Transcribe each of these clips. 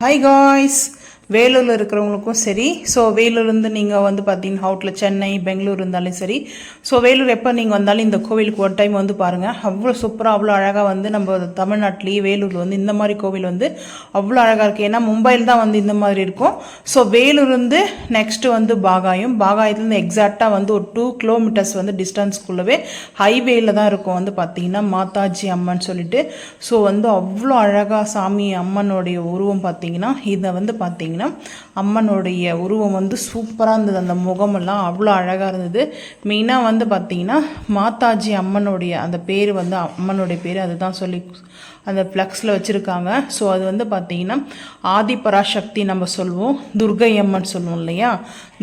Hi guys, வேலூரில் இருக்கிறவங்களுக்கும் சரி. ஸோ வேலூர்லேருந்து நீங்கள் வந்து பார்த்தீங்கன்னா அவுட்டில் சென்னை பெங்களூர் இருந்தாலும் சரி. ஸோ வேலூர் எப்போ நீங்கள் வந்தாலும் இந்த கோவிலுக்கு ஒரு டைம் வந்து பாருங்கள். அவ்வளோ சூப்பராக அவ்வளோ அழகாக வந்து நம்ம தமிழ்நாட்டிலேயே வேலூரில் வந்து இந்த மாதிரி கோவில் வந்து அவ்வளோ அழகாக இருக்குது. ஏன்னா மும்பையில் தான் வந்து இந்த மாதிரி இருக்கும். ஸோ வேலூர்லேருந்து நெக்ஸ்ட்டு வந்து பாகாயத்துலேருந்து எக்ஸாக்டாக வந்து ஒரு 2 கிலோமீட்டர்ஸ் வந்து டிஸ்டன்ஸ்குள்ளவே ஹைவேயில் தான் இருக்கும் வந்து பார்த்தீங்கன்னா மாதாஜி அம்மன் சொல்லிட்டு. ஸோ வந்து அவ்வளோ அழகாக சாமி அம்மனுடைய உருவம் பார்த்தீங்கன்னா இதை வந்து பார்த்தீங்கன்னா அம்மனுடைய உருவம் வந்து சூப்பராக இருந்தது. அந்த முகமெல்லாம் அவ்வளோ அழகாக இருந்தது. மெயினாக வந்து பார்த்திங்கன்னா மாதாஜி அம்மனுடைய அந்த பேர் வந்து அம்மனுடைய பேர் அதுதான் சொல்லி அந்த ஃப்ளக்ஸில் வச்சுருக்காங்க. ஸோ அது வந்து பார்த்திங்கன்னா ஆதிபராசக்தி நம்ம சொல்லுவோம், துர்கை அம்மன் சொல்லுவோம் இல்லையா,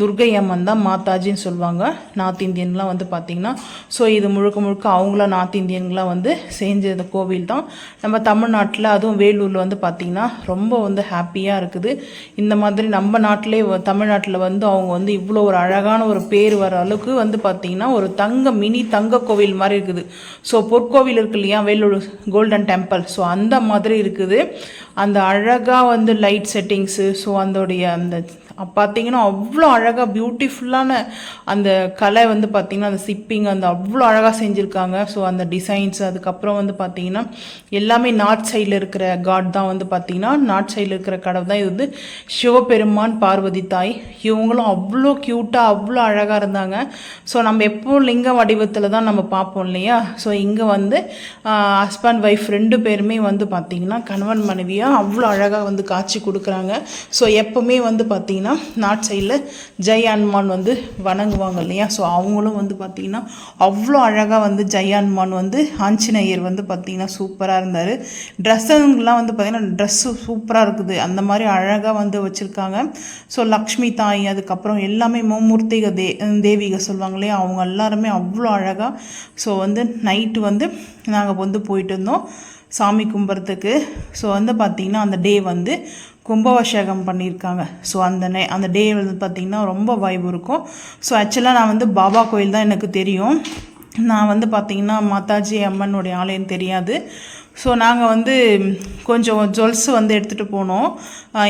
துர்கை அம்மன் தான் மாதாஜின்னு சொல்லுவாங்க நார்த் இந்தியன்லாம் வந்து பார்த்திங்கன்னா. ஸோ இது முழுக்க முழுக்க அவங்களாம் நார்த் இந்தியன்களாம் வந்து செஞ்ச இந்த கோவில் தான். நம்ம தமிழ்நாட்டில் அதுவும் வேலூரில் வந்து பார்த்திங்கன்னா ரொம்ப வந்து ஹாப்பியாக இருக்குது. இந்த மாதிரி நம்ம நாட்டிலே தமிழ்நாட்டில் வந்து அவங்க வந்து இவ்வளோ ஒரு அழகான ஒரு பேர் வர அளவுக்கு வந்து பார்த்திங்கன்னா ஒரு மினி தங்க கோவில் மாதிரி இருக்குது. ஸோ பொற்கோவில் இருக்கு இல்லையா வேலூர் கோல்டன் டெம்பிள், ஸோ அந்த மாதிரி இருக்குது. அந்த அழகாக வந்து லைட் செட்டிங்ஸு, ஸோ அதோடைய அந்த பார்த்திங்கன்னா அவ்வளோ அழகாக பியூட்டிஃபுல்லான அந்த கலை வந்து பார்த்திங்கன்னா அந்த சிப்பிங் அந்த அவ்வளோ அழகாக செஞ்சுருக்காங்க. ஸோ அந்த டிசைன்ஸ் அதுக்கப்புறம் வந்து பார்த்திங்கன்னா எல்லாமே நார்த் சைடில் இருக்கிற காட் தான் வந்து பார்த்திங்கன்னா நார்த் சைடில் இருக்கிற கடவுள் தான். இது வந்து சிவபெருமான் பார்வதி தாய், இவங்களும் அவ்வளோ க்யூட்டாக அவ்வளோ அழகாக இருந்தாங்க. ஸோ நம்ம எப்போவும் லிங்க வடிவத்தில் தான் நம்ம பார்ப்போம் இல்லையா. ஸோ இங்கே வந்து ஹஸ்பண்ட் ஒய்ஃப் 2 பேருமே வந்து பார்த்திங்கன்னா கணவன் மனைவியாக அவ்வளோ அழகாக வந்து காட்சி கொடுக்குறாங்க. ஸோ எப்போவுமே வந்து பார்த்திங்கன்னா நார்த் சைடில் ஜெய் ஹனுமான் வந்து வணங்குவாங்க இல்லையா. ஸோ அவங்களும் வந்து பார்த்திங்கன்னா அவ்வளோ அழகாக வந்து ஜெய் ஹனுமான் வந்து ஆஞ்சநேயர் வந்து பார்த்திங்கன்னா சூப்பராக இருந்தார். ட்ரெஸ்ஸுங்கெலாம் வந்து பார்த்திங்கன்னா ட்ரெஸ்ஸு சூப்பராக இருக்குது, அந்த மாதிரி அழகாக வந்து வச்சுருக்காங்க. ஸோ லக்ஷ்மி தாய் அதுக்கப்புறம் எல்லாமே மும்மூர்த்திக தேவிக சொல்லுவாங்க இல்லையா, அவங்க எல்லாருமே அவ்வளோ அழகாக. ஸோ வந்து நைட்டு வந்து நாங்கள் வந்து போயிட்டு இருந்தோம் சாமி கும்பிட்றதுக்கு. ஸோ வந்து பார்த்திங்கன்னா அந்த டே வந்து கும்பாபிஷேகம் பண்ணியிருக்காங்க. ஸோ அந்த டே வந்து பார்த்திங்கன்னா ரொம்ப வைப் இருக்கும். ஸோ ஆக்சுவலாக நான் வந்து பாபா கோயில் தான் எனக்கு தெரியும். நான் வந்து பார்த்திங்கன்னா மாதாஜி அம்மனுடைய ஆலயம் தெரியாது. ஸோ நாங்கள் வந்து கொஞ்சம் ஜுவல்ஸ் வந்து எடுத்துகிட்டு போனோம்.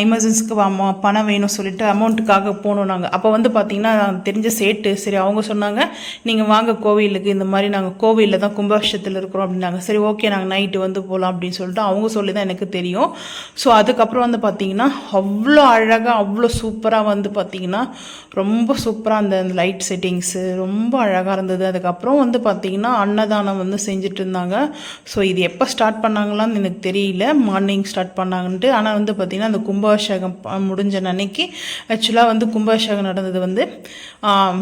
எமர்ஜென்சிக்கு பணம் வேணும் சொல்லிட்டு அமௌண்ட்டுக்காக போனோம் நாங்கள். அப்போ வந்து பார்த்திங்கன்னா தெரிஞ்ச சேட்டு சரி அவங்க சொன்னாங்க நீங்கள் வாங்க கோவிலுக்கு, இந்த மாதிரி நாங்கள் கோவிலில் தான் கும்பாபிஷேகத்தில் இருக்கிறோம் அப்படின்னாங்க. சரி ஓகே நாங்கள் நைட்டு வந்து போகலாம் அப்படின்னு சொல்லிட்டு அவங்க சொல்லி தான் எனக்கு தெரியும். ஸோ அதுக்கப்புறம் வந்து பார்த்திங்கன்னா அவ்வளோ அழகாக அவ்வளோ சூப்பராக வந்து பார்த்திங்கன்னா ரொம்ப சூப்பராக அந்த லைட் செட்டிங்ஸு ரொம்ப அழகாக இருந்தது. அதுக்கப்புறம் வந்து பார்த்திங்கன்னா அன்னதானம் வந்து செஞ்சுட்டு இருந்தாங்க. ஸோ இது எப்போ ஸ்டார்ட் பண்ணாங்களான்னு எனக்கு தெரியல, மார்னிங் ஸ்டார்ட் பண்ணாங்கன்ட்டு. ஆனால் வந்து பார்த்திங்கன்னா அந்த கும்பாபிஷேகம் முடிஞ்ச அன்னைக்கு ஆக்சுவலாக வந்து கும்பாபிஷேகம் நடந்தது வந்து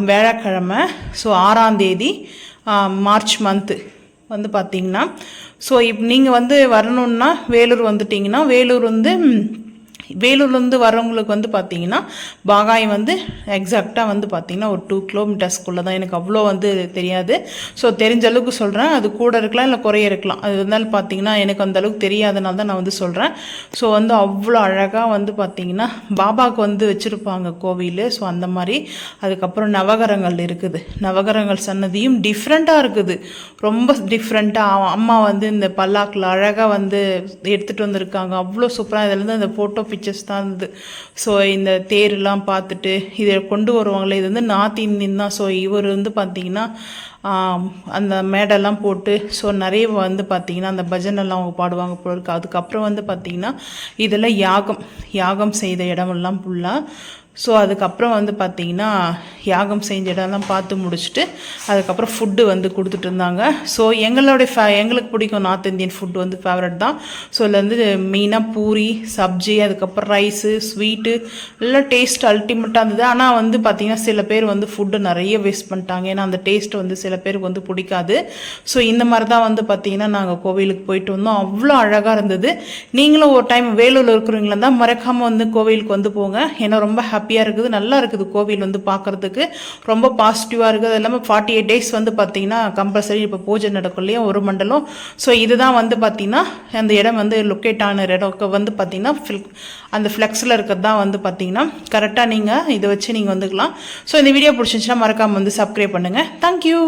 வியாழக்கிழமை. ஸோ 6ஆம் தேதி மார்ச் மந்த்து வந்து பார்த்திங்கன்னா. ஸோ நீங்கள் வந்து வரணுன்னா வேலூர் வந்துட்டிங்கன்னா வேலூர்லேருந்து வரவங்களுக்கு வந்து பார்த்திங்கன்னா பாகாயம் வந்து எக்ஸாக்டாக வந்து பார்த்திங்கன்னா ஒரு 2 கிலோமீட்டர்ஸ்க்குள்ளே தான். எனக்கு அவ்வளோ வந்து தெரியாது. ஸோ தெரிஞ்ச அளவுக்கு சொல்கிறேன், அது கூட இருக்கலாம் இல்லை குறைய இருக்கலாம். அது இருந்தாலும் பார்த்திங்கன்னா எனக்கு அந்த அளவுக்கு தெரியாதனால தான் நான் வந்து சொல்கிறேன். ஸோ வந்து அவ்வளோ அழகாக வந்து பார்த்திங்கன்னா பாபாவுக்கு வந்து வச்சுருப்பாங்க கோவில். ஸோ அந்த மாதிரி அதுக்கப்புறம் நவகரங்கள் இருக்குது. நவகரங்கள் சன்னதியும் டிஃப்ரெண்ட்டாக இருக்குது, ரொம்ப டிஃப்ரெண்ட்டாக. அம்மா வந்து இந்த பல்லாக்கில் அழகாக வந்து எடுத்துகிட்டு வந்திருக்காங்க, அவ்வளோ சூப்பராக. இதில் அந்த ஃபோட்டோ பிக்சர்ஸ் தான் இருந்தது. ஸோ இந்த தேரெலாம் பார்த்துட்டு இதை கொண்டு வருவாங்களே, இது வந்து நார்த் இந்தியன் தான். ஸோ இவர் வந்து பார்த்திங்கன்னா அந்த மேடெல்லாம் போட்டு ஸோ நிறைய வந்து பார்த்திங்கன்னா அந்த பஜனெல்லாம் அவங்க பாடுவாங்க போல இருக்குது. அதுக்கப்புறம் வந்து பார்த்திங்கன்னா இதில் யாகம் செய்த இடமெல்லாம் ஃபுல்லாக. ஸோ அதுக்கப்புறம் வந்து பார்த்திங்கன்னா யாகம் செஞ்ச இடம்லாம் பார்த்து முடிச்சுட்டு அதுக்கப்புறம் ஃபுட்டு வந்து கொடுத்துட்டு இருந்தாங்க. ஸோ எங்களுக்கு பிடிக்கும் நார்த் இந்தியன் ஃபுட்டு வந்து ஃபேவரட் தான். ஸோ இதில் வந்து மெயினாக பூரி சப்ஜி அதுக்கப்புறம் ரைஸு ஸ்வீட்டு எல்லாம் டேஸ்ட் அல்டிமேட்டாக இருந்தது. ஆனால் வந்து பார்த்திங்கன்னா சில பேர் வந்து ஃபுட்டு நிறைய வேஸ்ட் பண்ணிட்டாங்க, ஏன்னா அந்த டேஸ்ட் வந்து சில பேருக்கு வந்து பிடிக்காது. ஸோ இந்த மாதிரி தான் வந்து பார்த்திங்கன்னா நாங்கள் கோவிலுக்கு போயிட்டு வந்தோம். அவ்வளோ அழகாக இருந்தது. நீங்களும் ஒரு டைம் வேலூரில் இருக்கிறவங்களா தான் மறக்காமல் வந்து கோவிலுக்கு வந்து போங்க. ஏன்னா ரொம்ப ஹாப்பியாக இருக்குது, நல்லா இருக்குது கோவில் வந்து பார்க்குறதுக்கு, ரொம்ப பாசிட்டிவாக இருக்குது. அது இல்லாமல் 48 days வந்து பார்த்திங்கன்னா கம்பல்சரி இப்போ பூஜை நடக்கும் இல்லையா, ஒரு மண்டலம். ஸோ இதுதான் வந்து பார்த்திங்கன்னா அந்த இடம் வந்து லொக்கேட் ஆன இடம் வந்து பார்த்திங்கன்னா அந்த ஃப்ளெக்ஸில் இருக்கிறது தான் வந்து பார்த்திங்கன்னா கரெக்டாக நீங்கள் இதை வச்சு நீங்கள் வந்துக்கலாம். ஸோ இந்த வீடியோ பிடிச்சிருந்துச்சுன்னா மறக்காமல் வந்து சப்ஸ்கிரைப் பண்ணுங்கள். தேங்க்யூ.